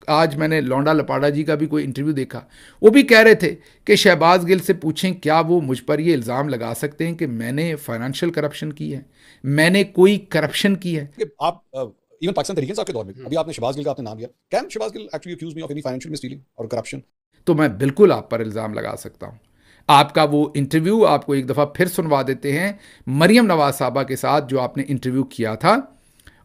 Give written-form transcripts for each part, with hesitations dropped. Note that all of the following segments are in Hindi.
आज मैंने लौंडा लपाड़ा जी का भी कोई इंटरव्यू देखा, वो भी कह रहे थे कि शहबाज गिल से पूछें क्या वो मुझ पर ये इल्ज़ाम लगा सकते हैं कि मैंने फाइनेंशियल करप्शन की है, मैंने कोई करप्शन की है। आप इवन पाकिस्तान तहरीक इंसाफ के दौर में अभी आपने शहबाज गिल का आपने नाम लिया, can Shahbaz Gill actually accuse me of any financial misdealing और करप्शन? तो मैं बिल्कुल आप पर इल्ज़ाम लगा सकता हूँ। आपका वो इंटरव्यू आपको एक दफ़ा फिर सुनवा देते हैं, मरियम नवाज साहबा के साथ जो आपने इंटरव्यू किया था,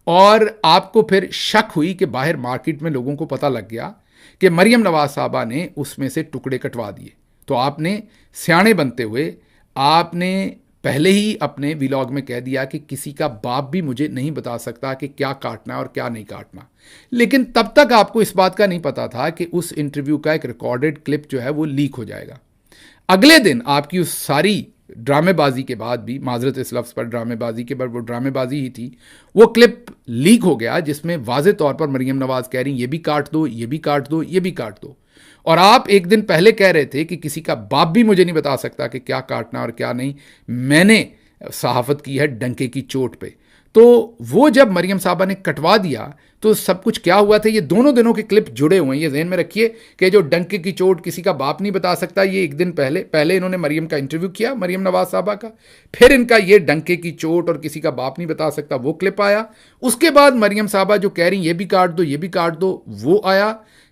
और आपको फिर शक हुई कि बाहर मार्केट में लोगों को पता लग गया कि मरियम नवाज साहबा ने उसमें से टुकड़े कटवा दिए। तो आपने सियाणे बनते हुए आपने पहले ही अपने व्लॉग में कह दिया कि किसी का बाप भी मुझे नहीं बता सकता कि क्या काटना और क्या नहीं काटना। लेकिन तब तक आपको इस बात का नहीं पता था कि उस इंटरव्यू का एक रिकॉर्डेड क्लिप जो है वो लीक हो जाएगा। अगले दिन आपकी उस सारी ड्रामेबाजी के बाद भी, माजरत इस लफ्ज़ पर ड्रामेबाजी के बाद, वो ड्रामेबाजी ही थी, वो क्लिप लीक हो गया जिसमें वाज़े तौर पर मरियम नवाज़ कह रही ये भी काट दो, ये भी काट दो, ये भी काट दो। और आप एक दिन पहले कह रहे थे कि किसी का बाप भी मुझे नहीं बता सकता कि क्या काटना और क्या नहीं, मैंने सहाफ़त की है डंके की चोट पे। तो वो जब मरियम साहबा ने कटवा दिया तो सब कुछ क्या हुआ था, ये दोनों दिनों के क्लिप जुड़े हुए हैं। ये ज़हन में रखिए कि जो डंके की चोट किसी का बाप नहीं बता सकता, ये एक दिन पहले इन्होंने मरियम का इंटरव्यू किया, मरियम नवाज साहबा का, फिर इनका ये डंके की चोट और किसी का बाप नहीं बता सकता वो क्लिप आया। उसके बाद मरियम साहबा जो कह रही ये भी काट दो, ये भी काट दो, वो आया,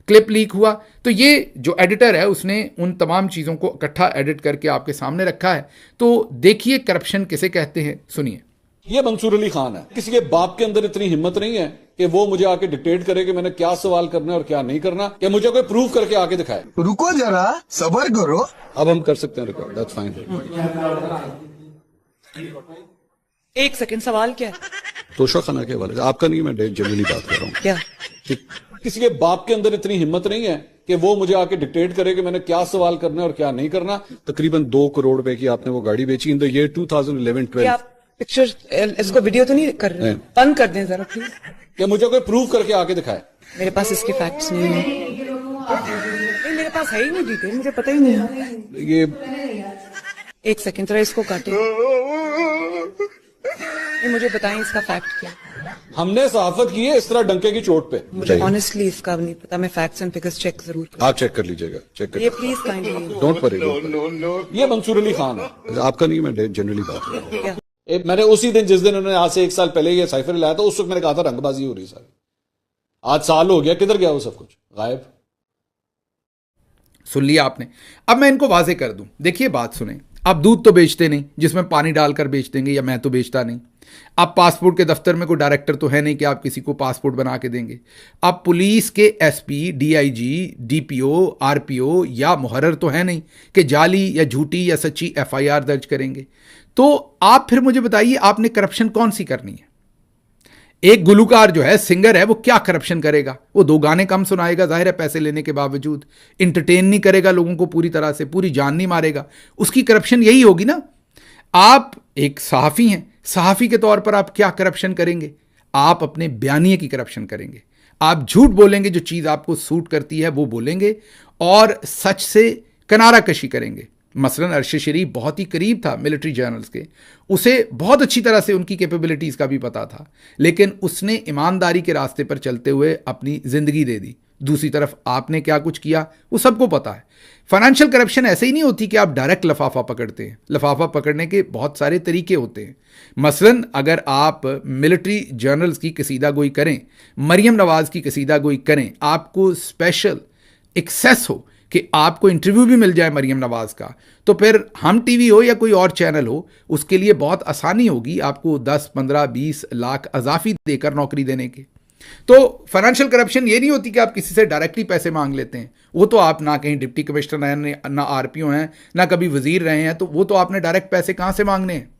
क्लिप लीक हुआ। तो ये जो एडिटर है उसने उन तमाम चीज़ों को इकट्ठा एडिट करके आपके सामने रखा है। तो देखिए करप्शन किसे कहते हैं, सुनिए। ये मंसूर अली खान है, किसी के बाप के अंदर इतनी हिम्मत नहीं है कि वो मुझे आके डिक्टेट करे कि मैंने क्या सवाल करना है और क्या नहीं करना, कि मुझे कोई प्रूव करके आके दिखाए। रुको जरा, सबर करो। अब हम कर सकते हैं रिकॉर्ड, दैट्स फाइन। एक सेकंड, सवाल क्या है? तोशा खाना के हवाले से, आपका नहीं, मैं जनरली बात कर रहा हूँ। क्या? किसी के बाप के अंदर इतनी हिम्मत नहीं है कि वो मुझे आके डिक्टेट करे कि मैंने क्या सवाल करना है और क्या नहीं करना। तकरीबन 2 करोड़ रुपए की आपने वो गाड़ी बेची इन द ईयर 2011-12। पिक्चर, इसको वीडियो तो नहीं कर रहे? बंद कर दें जरा प्लीज। कि मुझे कोई प्रूव करके आके दिखाए। मेरे पास इसके फैक्ट्स नहीं है। नहीं, मेरे पास है ही नहीं डिटेल, मुझे पता ही नहीं है। ये एक सेकंड, जरा इसको काटें। मुझे बताएं इसका फैक्ट क्या? हमने सहाफत की है इस तरह डंके की चोट पे। मुझे ऑनेस्टली इसका नहीं पता, मैं फैक्ट्स एंड फिगर्स चेक जरूर करूं। आप चेक कर लीजिएगा, चेक कर। ये प्लीज काइंडली डोंट वरी। ये मंसूर अली खान है, आपका नहीं, मैं जनरली बात कर रहा हूँ। मैंने उसी दिन, जिस दिन उन्होंने आज से 1 साल पहले ये साइफर लाया था, उस वक्त मैंने कहा था रंगबाजी हो रही है सारी। आज साल हो गया, किधर गया वो सब कुछ? गायब। सुन लिया आपने। अब मैं इनको वाजे कर दूं, देखिए बात सुने। आप दूध तो बेचते नहीं जिसमें पानी डालकर बेच देंगे, या मैं तो बेचता नहीं। आप पासपोर्ट के दफ्तर में कोई डायरेक्टर तो है नहीं कि आप किसी को पासपोर्ट बना के देंगे। आप पुलिस के एसपी, डीआईजी, डीपीओ, आरपीओ या मुहर्रर तो है नहीं कि जाली या झूठी या सच्ची एफआईआर दर्ज करेंगे। तो आप फिर मुझे बताइए आपने करप्शन कौन सी करनी है? एक गुलूकार जो है, सिंगर है, वो क्या करप्शन करेगा? वो 2 गाने कम सुनाएगा, जाहिर है पैसे लेने के बावजूद। इंटरटेन नहीं करेगा लोगों को पूरी तरह से, पूरी जान नहीं मारेगा। उसकी करप्शन यही होगी ना। आप एक सहाफ़ी हैं, सहाफ़ी के तौर पर आप क्या करप्शन करेंगे? आप अपने बयानिए की करप्शन करेंगे। आप झूठ बोलेंगे, जो चीज़ आपको सूट करती है वो बोलेंगे, और सच से किनारा कशी करेंगे। मसलन अरशद शरीफ बहुत ही करीब था मिलिट्री जर्नल्स के, उसे बहुत अच्छी तरह से उनकी कैपेबिलिटीज़ का भी पता था, लेकिन उसने ईमानदारी के रास्ते पर चलते हुए अपनी ज़िंदगी दे दी। दूसरी तरफ आपने क्या कुछ किया वो सबको पता है। फाइनेंशियल करप्शन ऐसे ही नहीं होती कि आप डायरेक्ट लफाफा पकड़ते हैं। लफाफा पकड़ने के बहुत सारे तरीके होते हैं। मसलन अगर आप मिलिट्री जर्नल्स की कसीदा गोई करें, मरियम नवाज़ की कसीदा गोई करें, आपको स्पेशल एक्सेस हो कि आपको इंटरव्यू भी मिल जाए मरियम नवाज़ का, तो फिर हम टीवी हो या कोई और चैनल हो, उसके लिए बहुत आसानी होगी आपको 10, 15, 20 लाख अजाफी देकर नौकरी देने के। तो फाइनेंशियल करप्शन ये नहीं होती कि आप किसी से डायरेक्टली पैसे मांग लेते हैं। वो तो आप ना कहीं डिप्टी कमिश्नर हैं, ना आरपीओ हैं, ना कभी वजीर रहे हैं, तो वो तो आपने डायरेक्ट पैसे कहाँ से मांगने हैं?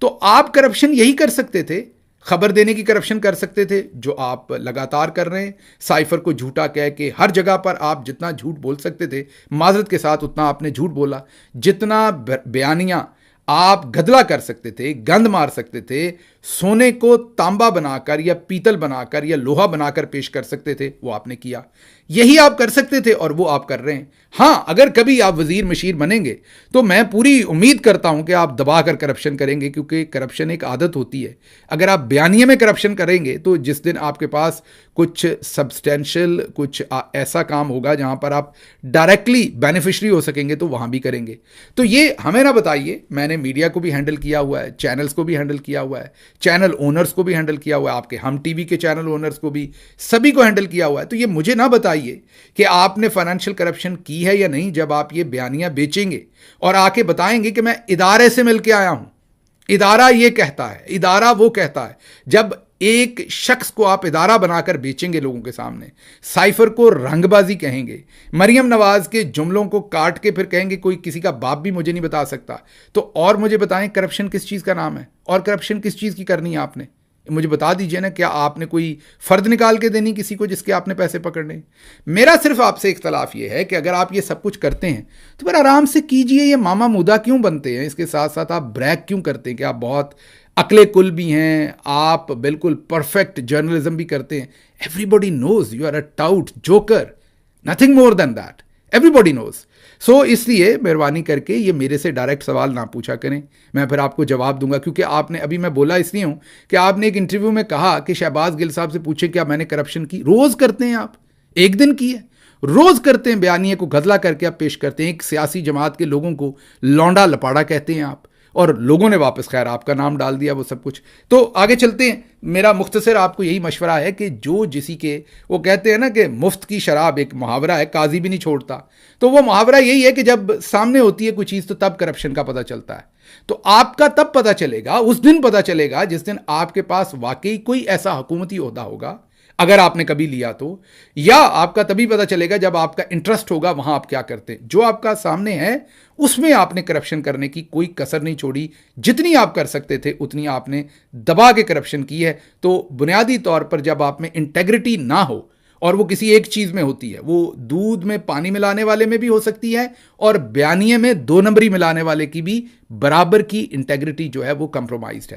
तो आप करप्शन यही कर सकते थे, खबर देने की करप्शन कर सकते थे, जो आप लगातार कर रहे हैं। साइफर को झूठा कह के हर जगह पर आप जितना झूठ बोल सकते थे, माजरत के साथ उतना आपने झूठ बोला। जितना बयानियाँ आप गदला कर सकते थे, गंद मार सकते थे, सोने को तांबा बनाकर या पीतल बनाकर या लोहा बनाकर पेश कर सकते थे, वो आपने किया। यही आप कर सकते थे और वो आप कर रहे हैं। हाँ, अगर कभी आप वजीर मशीर बनेंगे तो मैं पूरी उम्मीद करता हूं कि आप दबाकर करप्शन करेंगे, क्योंकि करप्शन एक आदत होती है। अगर आप बयानिए में करप्शन करेंगे तो जिस दिन आपके पास कुछ सब्सटेंशियल कुछ ऐसा काम होगा जहां पर आप डायरेक्टली बेनिफिशरी हो सकेंगे तो वहां भी करेंगे। तो ये हमें ना बताइए। मैंने मीडिया को भी हैंडल किया हुआ है, चैनल्स को भी हैंडल किया हुआ है, चैनल ओनर्स को भी हैंडल किया हुआ है, आपके हम टीवी के चैनल ओनर्स को भी, सभी को हैंडल किया हुआ है। तो ये मुझे ना बताइए कि आपने फाइनेंशियल करप्शन की है या नहीं जब आप ये बयानियां बेचेंगे और आके बताएंगे कि मैं इदारे से मिलके आया हूं, इदारा ये कहता है, इदारा वो कहता है। जब एक शख्स को आप इदारा बनाकर बेचेंगे लोगों के सामने, साइफर को रंगबाजी कहेंगे, मरियम नवाज के जुमलों को काट के फिर कहेंगे कोई किसी का बाप भी मुझे नहीं बता सकता, तो और मुझे बताएं करप्शन किस चीज़ का नाम है और करप्शन किस चीज़ की करनी है आपने? मुझे बता दीजिए ना, क्या आपने कोई फ़र्द निकाल के देनी किसी को जिसके आपने पैसे पकड़ने? मेरा सिर्फ आपसे इख्तलाफ ये है कि अगर आप ये सब कुछ करते हैं तो फिर आराम से कीजिए। ये मामा मुदा क्यों बनते हैं? इसके साथ साथ आप ब्रैक क्यों करते हैं कि आप बहुत अकले कुल भी हैं, आप बिल्कुल परफेक्ट जर्नलिज्म भी करते हैं? Everybody knows you are a tout joker, nothing more than that, everybody knows. So इसलिए मेहरबानी करके ये मेरे से डायरेक्ट सवाल ना पूछा करें, मैं फिर आपको जवाब दूंगा। क्योंकि आपने अभी, मैं बोला इसलिए हूं कि आपने एक इंटरव्यू में कहा कि शहबाज गिल साहब से पूछे क्या मैंने करप्शन की। रोज करते हैं आप, एक दिन की है, रोज करते हैं। बयानिए को गदला करके आप पेश करते हैं। एक सियासी जमात के लोगों को लौंडा लपाड़ा कहते हैं आप, और लोगों ने वापस खैर आपका नाम डाल दिया, वो सब कुछ। तो आगे चलते हैं। मेरा मुख्तसर आपको यही मशवरा है कि जो जिसी के, वो कहते हैं ना कि मुफ्त की शराब, एक मुहावरा है, काजी भी नहीं छोड़ता। तो वो मुहावरा यही है कि जब सामने होती है कोई चीज़ तो तब करप्शन का पता चलता है। तो आपका तब पता चलेगा, उस दिन पता चलेगा जिस दिन आपके पास वाकई कोई ऐसा हुकूमती ओहदा होगा, अगर आपने कभी लिया तो, या आपका तभी पता चलेगा जब आपका इंटरेस्ट होगा वहां आप क्या करते हैं। जो आपका सामने है उसमें आपने करप्शन करने की कोई कसर नहीं छोड़ी। जितनी आप कर सकते थे उतनी आपने दबा के करप्शन की है। तो बुनियादी तौर पर जब आप में इंटेग्रिटी ना हो, और वो किसी एक चीज़ में होती है, वो दूध में पानी मिलाने वाले में भी हो सकती है और बयानिए में 2 नंबरी मिलाने वाले की भी बराबर की इंटेग्रिटी जो है वो कंप्रोमाइज्ड है।